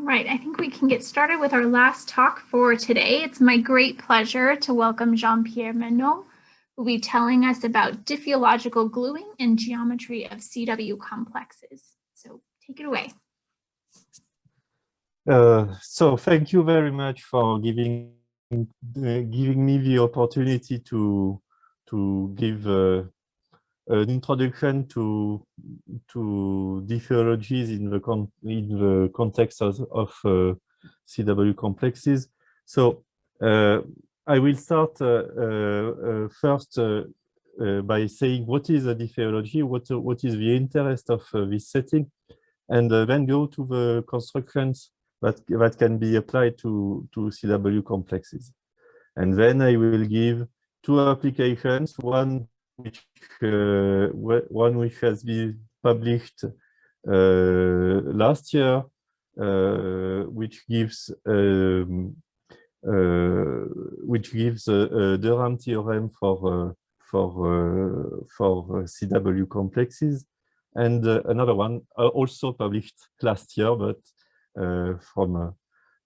right, I think we can get started with our last talk for today. It's my great pleasure to welcome Jean-Pierre Menot, who will be telling us about diffeological gluing and geometry of CW complexes. So take it away. So thank you very much for giving me the opportunity to give an introduction to diffeologies in the context of CW complexes. So I will start first by saying what is a diffeology, what is the interest of this setting, and then go to the constructions that can be applied to CW complexes. And then I will give two applications, one which has been published last year, which gives a Durham theorem for CW complexes, and another one also published last year, but from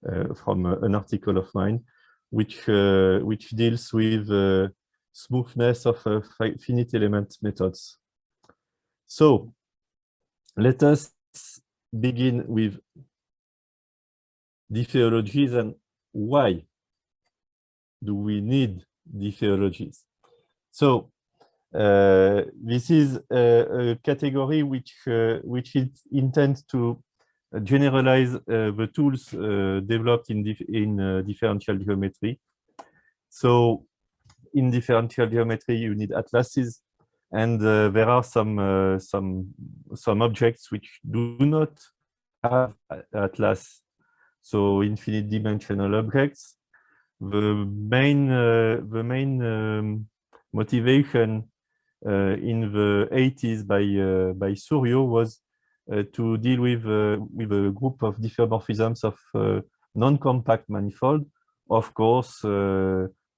an article of mine, which deals with smoothness of finite element methods. So let us begin with diffeologies and why do we need diffeologies. So this is a category which it intends to generalize the tools developed in differential geometry. So in differential geometry, you need atlases, and there are some objects which do not have atlas. So infinite dimensional objects. The main motivation in the 80s by Souriau was to deal with a group of diffeomorphisms of non-compact manifold. Of course,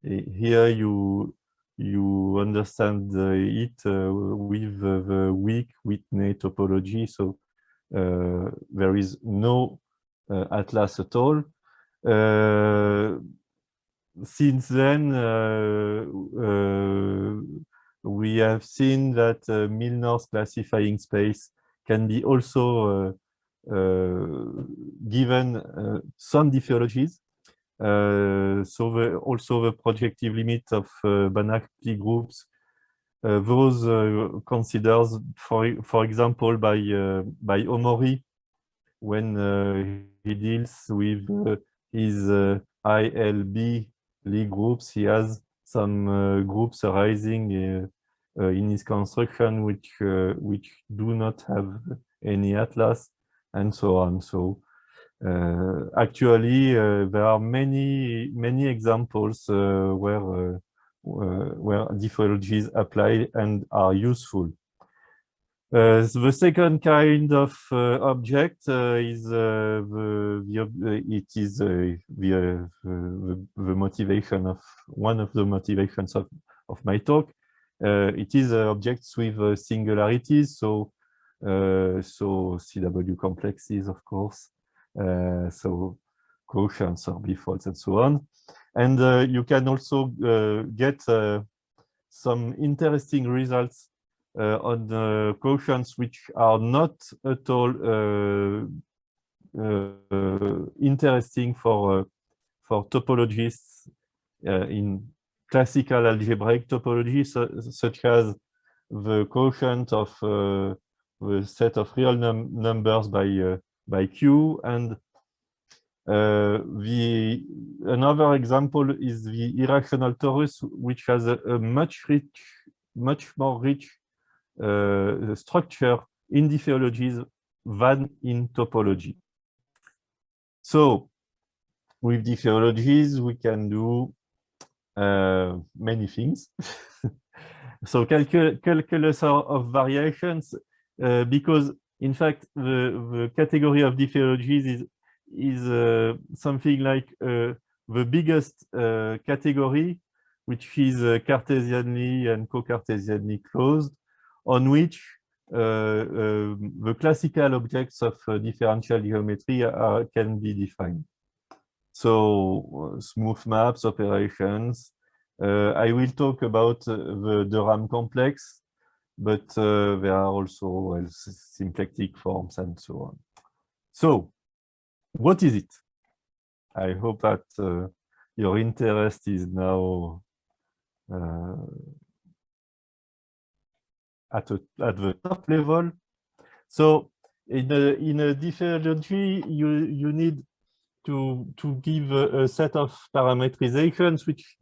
here you understand it with the weak Whitney topology. So there is no atlas at all. Since then, we have seen that Milnor's classifying space can be also given some diffeologies. So also the projective limit of Banach-Lie groups, those considers, for example, by Omori, when he deals with his ILB Lie groups, he has some groups arising in his construction which do not have any atlas, and so on. So actually, there are many examples where diffeologies apply and are useful. The second kind of object is the motivation of one of the motivations of my talk. It is objects with singularities, so CW complexes, of course, so quotients or bifolds and so on. And you can also get some interesting results on quotients which are not at all interesting for topologists in classical algebraic topology, such as the quotient of the set of real numbers by Q, and another example is the irrational torus, which has a much more rich structure in diffeologies than in topology. So with diffeologies, we can do many things. So calculus of variations, because in fact the category of diffeologies is something like the biggest category, which is Cartesianly and co-Cartesianly closed, on which the classical objects of differential geometry can be defined. So smooth maps, operations. I will talk about the Durham complex, but there are also symplectic forms and so on. So what is it? I hope that your interest is now at the top level. So in a diffeology, you need to give a set of parametrizations which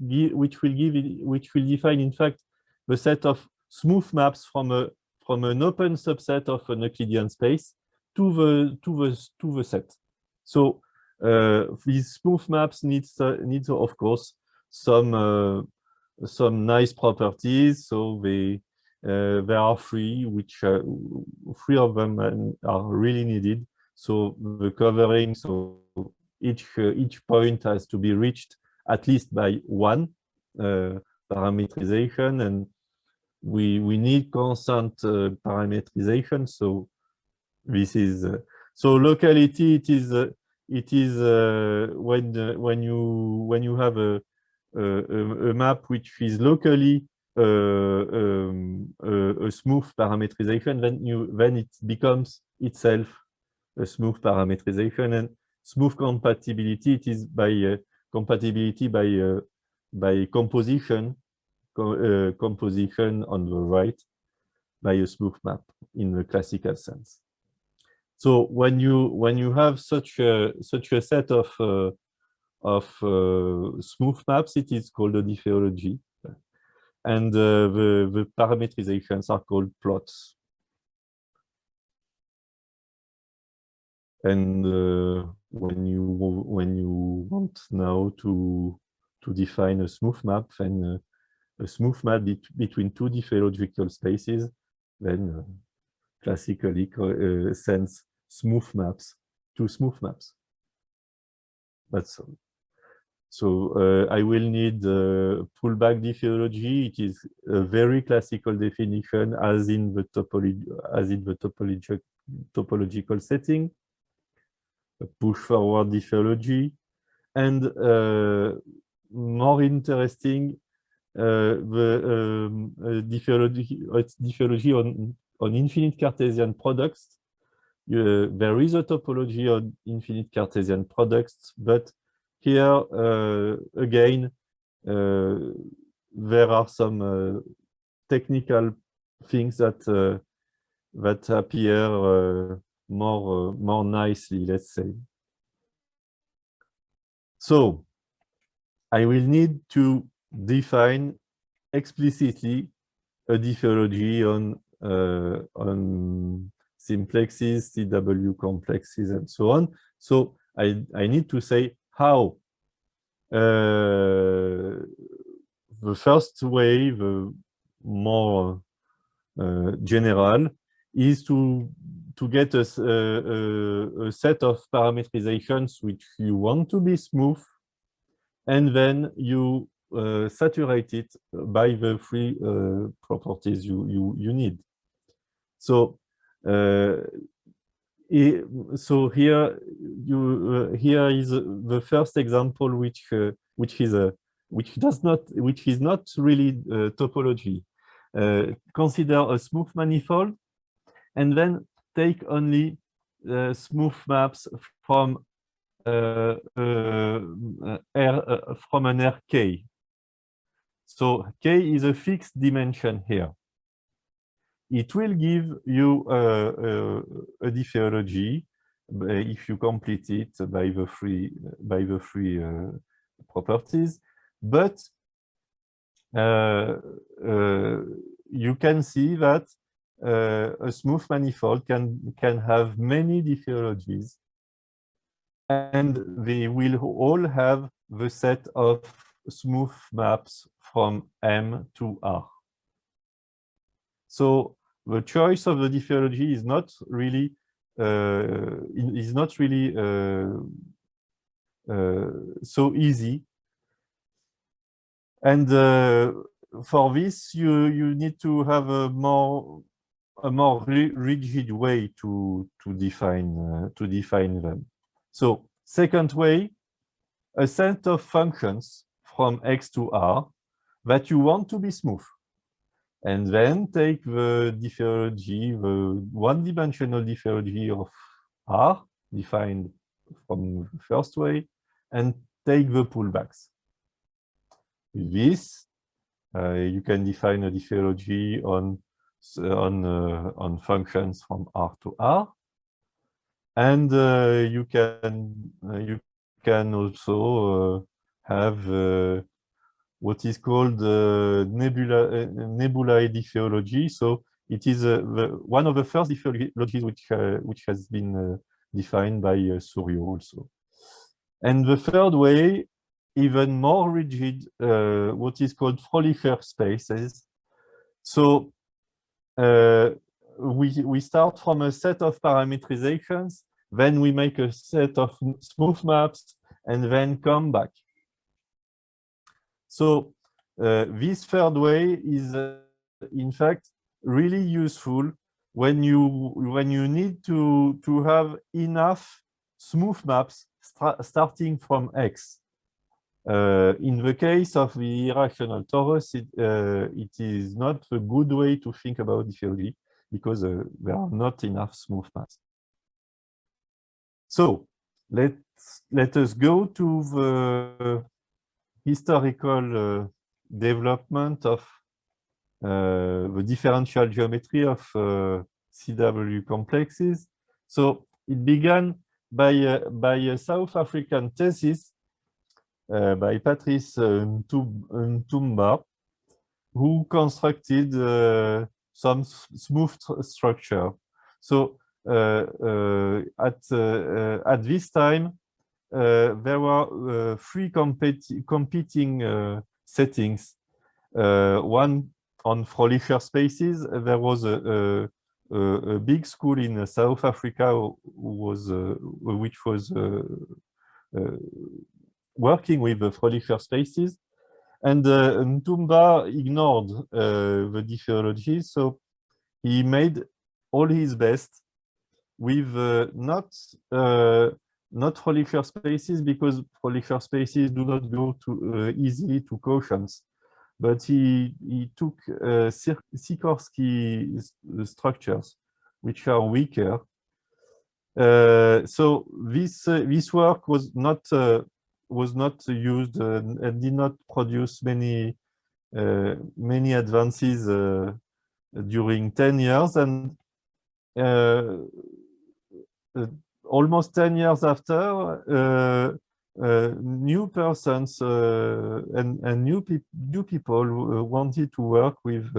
will define, in fact, the set of smooth maps from an open subset of an Euclidean space to the set. So these smooth maps needs of course some nice properties. So there are three, which three of them are really needed. So the covering, so each point has to be reached at least by one parametrization, and we need constant parametrization. So this is so locality. It is when you have a map which is locally a smooth parametrization, then it becomes itself a smooth parametrization. And smooth compatibility, it is by compatibility by composition on the right by a smooth map in the classical sense. So when you have such a set of smooth maps, it is called a diffeology, and the parametrizations are called plots. And when you want now to define a smooth map, then a smooth map between two diffeological spaces, then classically sends smooth maps to smooth maps. That's all. So I will need pullback diffeology. It is a very classical definition, as in the topological setting. A push forward diffeology, and more interesting, the diffeology on infinite Cartesian products. There is a topology on infinite Cartesian products, but here again there are some technical things that appear more nicely, let's say. So I will need to define explicitly a diffeology on simplexes, CW complexes, and so on. So I need to say how. The first way, the more general, is to get a set of parametrizations which you want to be smooth, and then you saturate it by the three properties you need. So so here is the first example, which is not really topology. Consider a smooth manifold, and then take only smooth maps from from an R K. So K is a fixed dimension here. It will give you a diffeology if you complete it by the three properties. But you can see that a smooth manifold can have many diffeologies, and they will all have the set of smooth maps from M to R. So the choice of the diffeology is not really so easy. And for this, you need to have a more a more rigid way to define them. So second way, a set of functions from X to R that you want to be smooth. And then take the diffeology, the one-dimensional diffeology of R, defined from the first way, and take the pullbacks. With this, you can define a diffeology on functions from R to R, and you can also have what is called nebulae diffeology. So it is one of the first diffeologies which has been defined by Souriau also. And the third way, even more rigid, what is called Fröhlicher spaces. So we start from a set of parametrizations, then we make a set of smooth maps, and then come back. So this third way is, in fact, really useful when you need to have enough smooth maps starting from X. In the case of the irrational torus, it is not a good way to think about diffeology because there are not enough smooth maps. So let us go to the historical development of the differential geometry of CW complexes. So it began by a South African thesis by Patrice Ntumba, who constructed some smooth structure. So at this time, there were three competing settings. One on Fröhlicher spaces. There was a big school in South Africa which was working with the Fröhlicher spaces, and Ntumba ignored the diffeology, so he made all his best with not Fröhlicher spaces, because Fröhlicher spaces do not go easily to quotients, but he took Sikorsky structures, which are weaker. So this work was not used and did not produce many advances during 10 years, and almost 10 years after, new persons and new people wanted to work with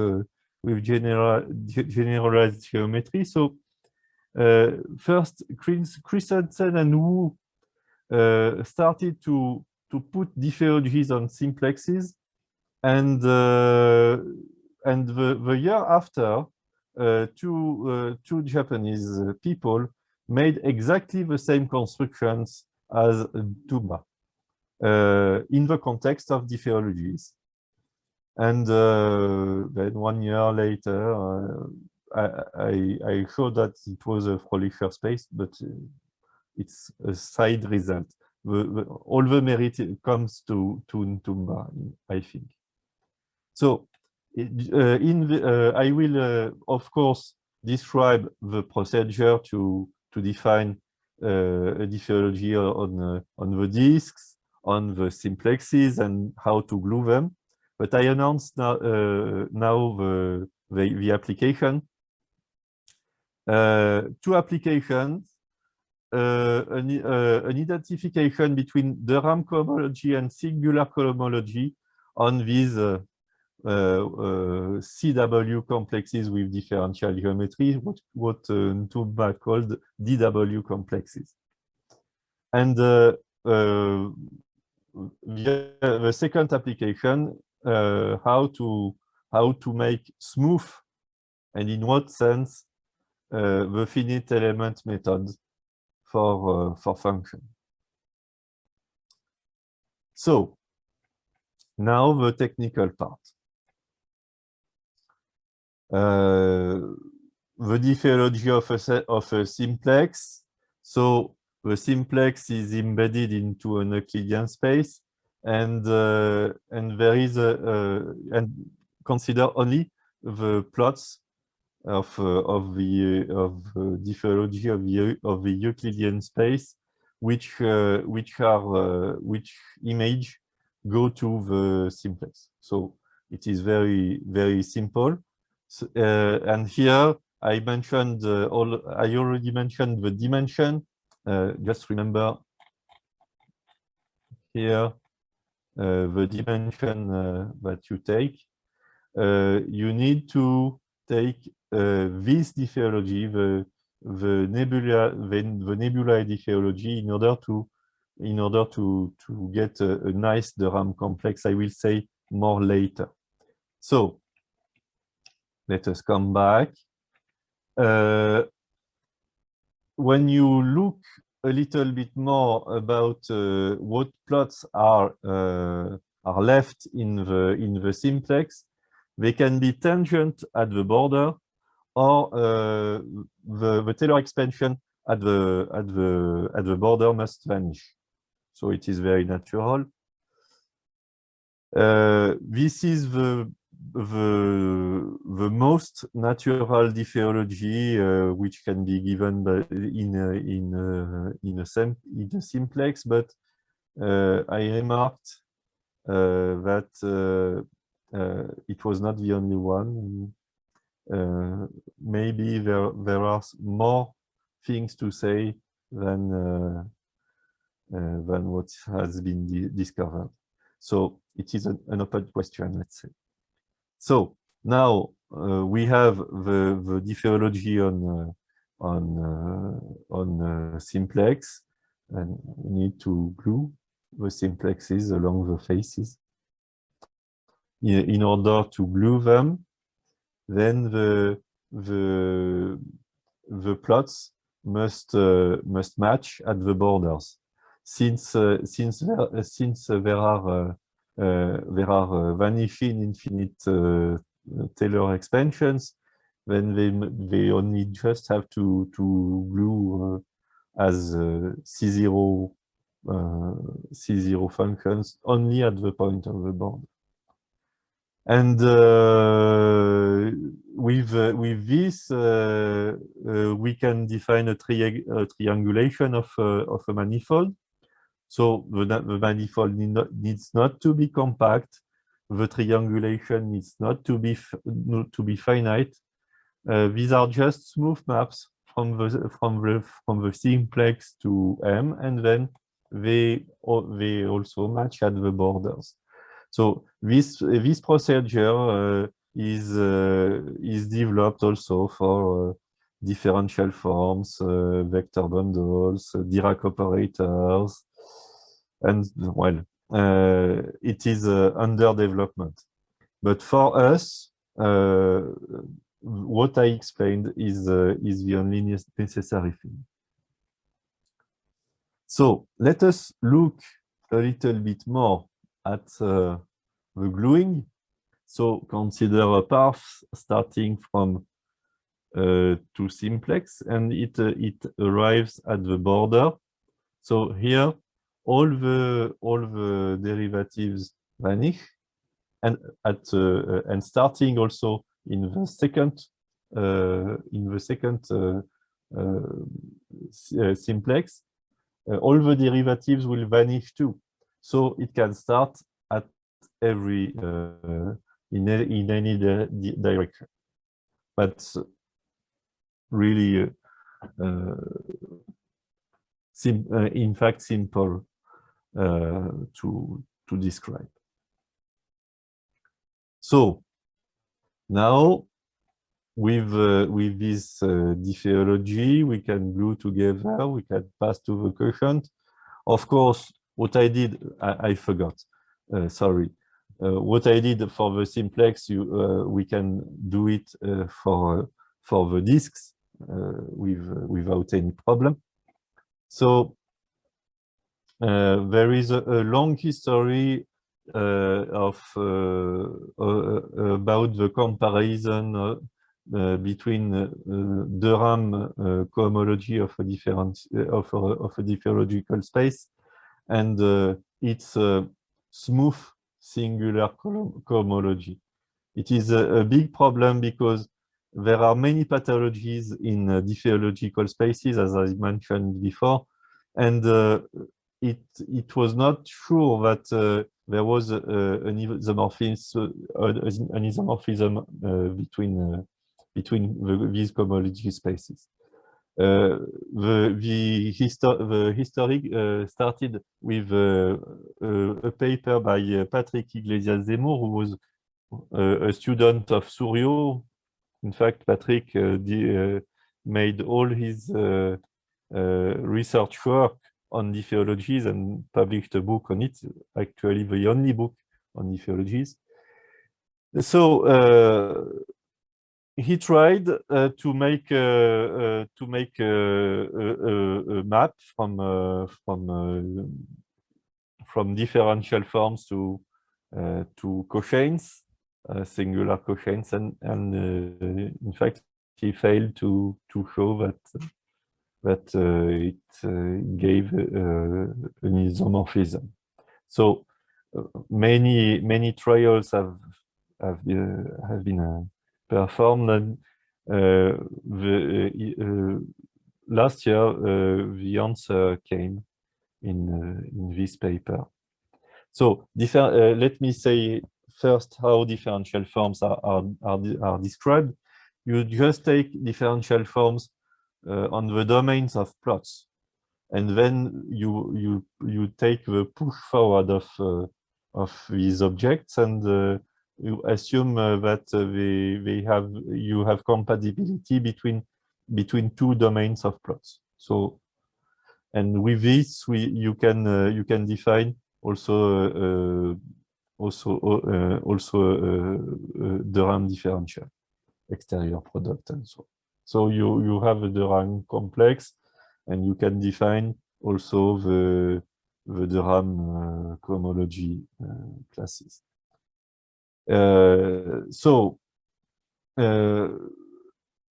generalized geometry. So first, Christensen and Wu started to put diffeologies on simplexes, and the year after, two Japanese people made exactly the same constructions as Ntumba in the context of diffeologies. And then 1 year later, I showed that it was a Fröhlicher space, but it's a side result. All the merit comes to Ntumba, I think. So I will, of course, describe the procedure to define a diffeology on the disks, on the simplexes, and how to glue them. But I announced now the application. Two applications. An identification between the RAM cohomology and singular cohomology on these CW complexes with differential geometry, what Ntumba called DW complexes. And the second application, how to make smooth, and in what sense, the finite element method for function. So now the technical part. the diffeology of a simplex. So the simplex is embedded into an Euclidean space, and there is and consider only the plots of the diffeology of the Euclidean space, which image go to the simplex. So it is very simple. So, and here I mentioned I already mentioned the dimension. Just remember here the dimension that you take. You need to take this diffeology, the nebulae diffeology, in order to get a nice de Rham complex. I will say more later. So let us come back. When you look a little bit more about what plots are left in the simplex, they can be tangent at the border, or the Taylor expansion at the border must vanish. So it is very natural. This is the most natural diffeology which can be given by, in a simplex, but I remarked that it was not the only one. Maybe there are more things to say than what has been discovered. So it is an open question, let's say. So now we have the diffeology on simplex, and we need to glue the simplexes along the faces. In order to glue them, then the plots must match at the borders. Since there are vanishing infinite Taylor expansions, then they only just have to glue as C0 functions only at the point of the border. And with this, we can define a triangulation of a manifold. So the manifold needs not to be compact. The triangulation needs not to be finite. These are just smooth maps from the simplex to M, and then they also match at the borders. So this procedure is developed also for differential forms, vector bundles, Dirac operators, and well, it is under development. But for us, what I explained is the only necessary thing. So let us look a little bit more at the gluing. So consider a path starting from to simplex, and it arrives at the border. So here all the derivatives vanish, and and starting also in the second simplex, all the derivatives will vanish too. So it can start at every in any direction. But really, in fact, simple to describe. So now, with this diffeology, we can glue together, we can pass to the quotient. Of course, what I did, I forgot, sorry. What I did for the simplex, we can do it for the disks without any problem. So there is a long history about the comparison between Durham cohomology of a different of a diffeological space and its smooth singular cohomology. It is a big problem because there are many pathologies in diffeological spaces, as I mentioned before, and it was not sure that there was an isomorphism between these cohomology spaces. The history started with a paper by Patrick Iglesias Zemmour, who was a student of Souriau. In fact, Patrick made all his research work on diffeologies and published a book on it, actually the only book on diffeologies. So he tried to make a map from differential forms to cochains, singular cochains, and in fact he failed to show that it gave an isomorphism. So many trials have been performed, and last year the answer came in this paper. So let me say first how differential forms are described. You just take differential forms on the domains of plots, and then you take the push forward of these objects, and you assume that you have compatibility between two domains of plots. So, and with this you can define also Durham differential, exterior product, and so on. So you have a Durham complex, and you can define also the Durham cohomology classes. So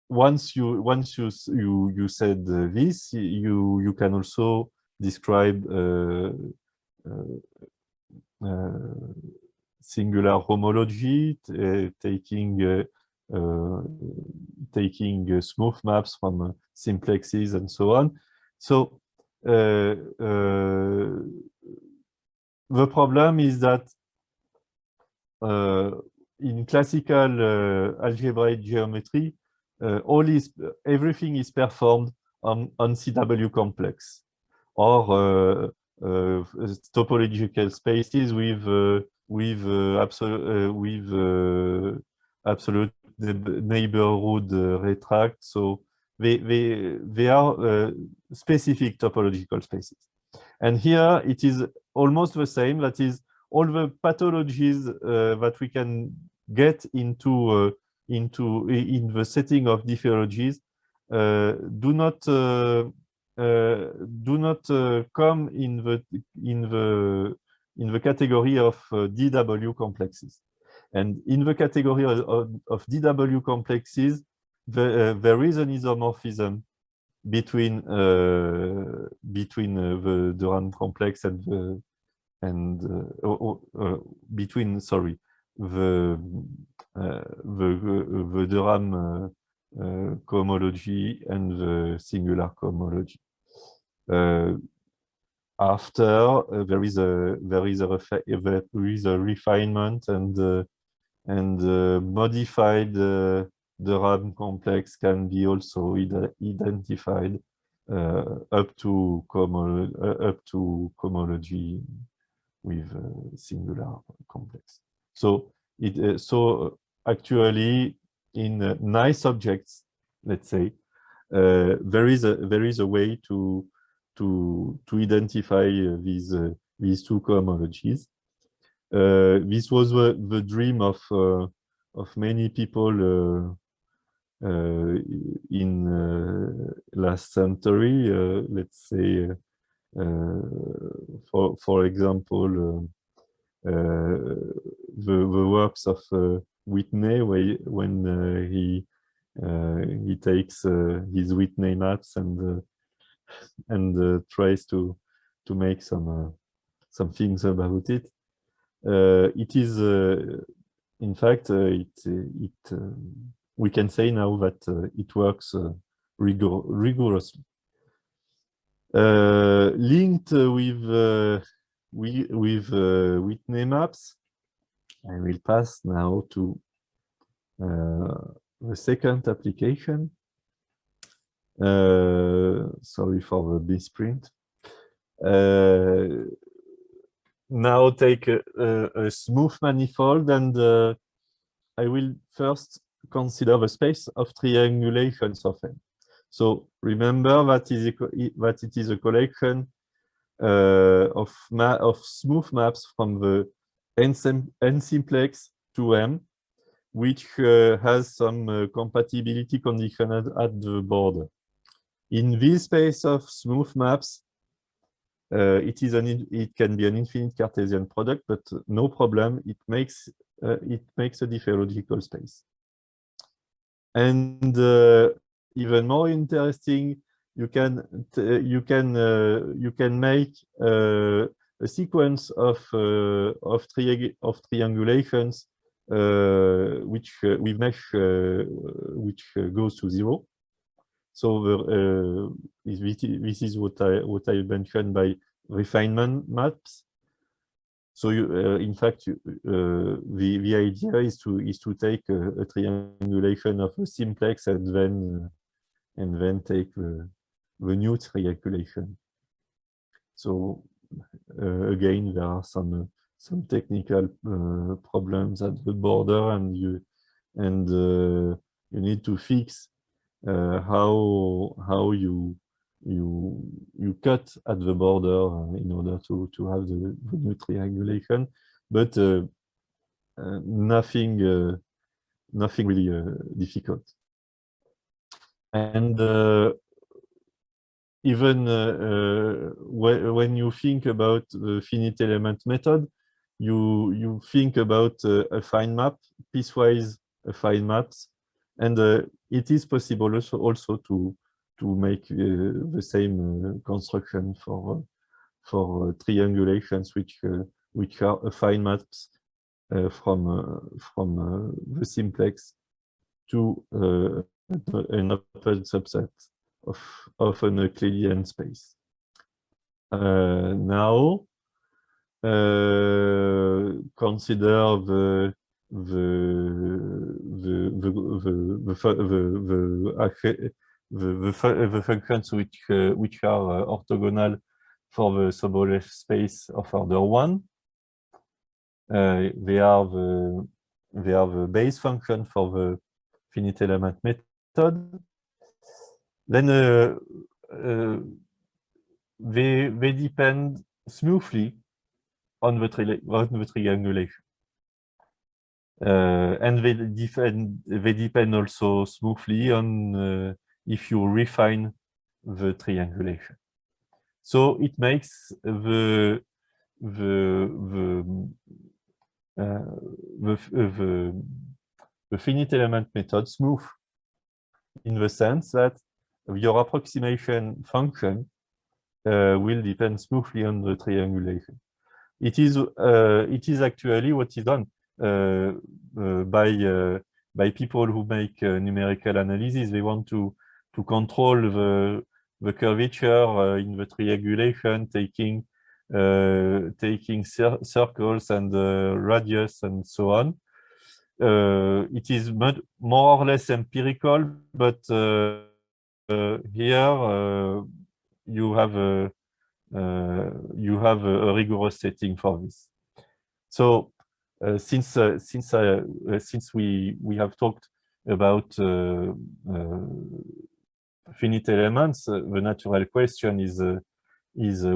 once you said this, you can also describe singular homology, taking smooth maps from simplexes and so on. So the problem is that in classical algebraic geometry, everything is performed on CW complex or topological spaces with absolute neighborhood retract. So they are specific topological spaces. And here it is almost the same. That is, all the pathologies that we can get in the setting of diffeologies do not come in the category of DW complexes. And in the category of DW complexes, there is an isomorphism between the Durham complex and between the Durham cohomology and the singular cohomology. After there is a refinement, and modified Durham complex can be also identified up to cohomology with singular complex. So actually in nice objects, let's say, there is a way to identify these two cohomologies. This was the dream of many people in last century. Let's say, for example, the works of Whitney, when he he takes his Whitney maps and tries to make some things about it. It is, in fact, we can say now that it works rigorously. Linked with Whitney maps, I will pass now to the second application. Sorry for the misprint. Now take a smooth manifold, and I will first consider the space of triangulations of M. So remember that it is a collection of smooth maps from the n simplex to M, which has some compatibility condition at the border. In this space of smooth maps, it can be an infinite Cartesian product, but no problem. It makes a diffeological space. And even more interesting, you can make a sequence of triangulations which with mesh which goes to 0. So this is what I mentioned by refinement maps. So in fact, the idea is to take a triangulation of a simplex and then take the new triangulation. So again, there are some technical problems at the border, and you need to fix how you cut at the border in order to have the new triangulation, but nothing really difficult. And even when you think about the finite element method, you think about affine map, piecewise affine maps, and it is possible also to make the same construction for triangulations which are affine maps from the simplex to an open subset of an Euclidean space. Now consider the functions which are orthogonal for the Sobolev space of order 1. They are the base function for the finite element method. Then they depend smoothly on the triangulation. And they depend also smoothly on if you refine the triangulation. So it makes the finite element method smooth in the sense that your approximation function will depend smoothly on the triangulation. It is actually what is done by people who make numerical analysis. They want to control the curvature in the triangulation, taking circles and radius and so on. It is more or less empirical, but here you have a rigorous setting for this. So since we have talked about finite elements, the natural question is a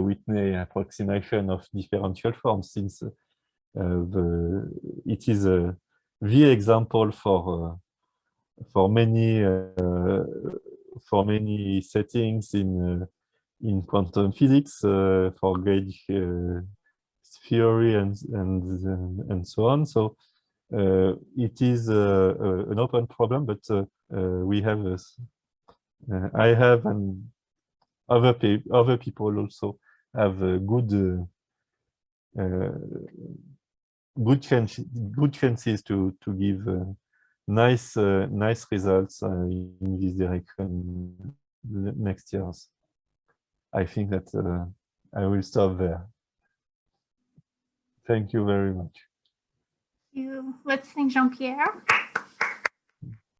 Whitney approximation of differential forms, since it is the example for many settings in quantum physics, for gauge theory and so on. So it is an open problem, but we have I have and other people also have good chances to give nice results in this direction next years. I think that I will stop there. Thank you very much. Let's thank Jean-Pierre.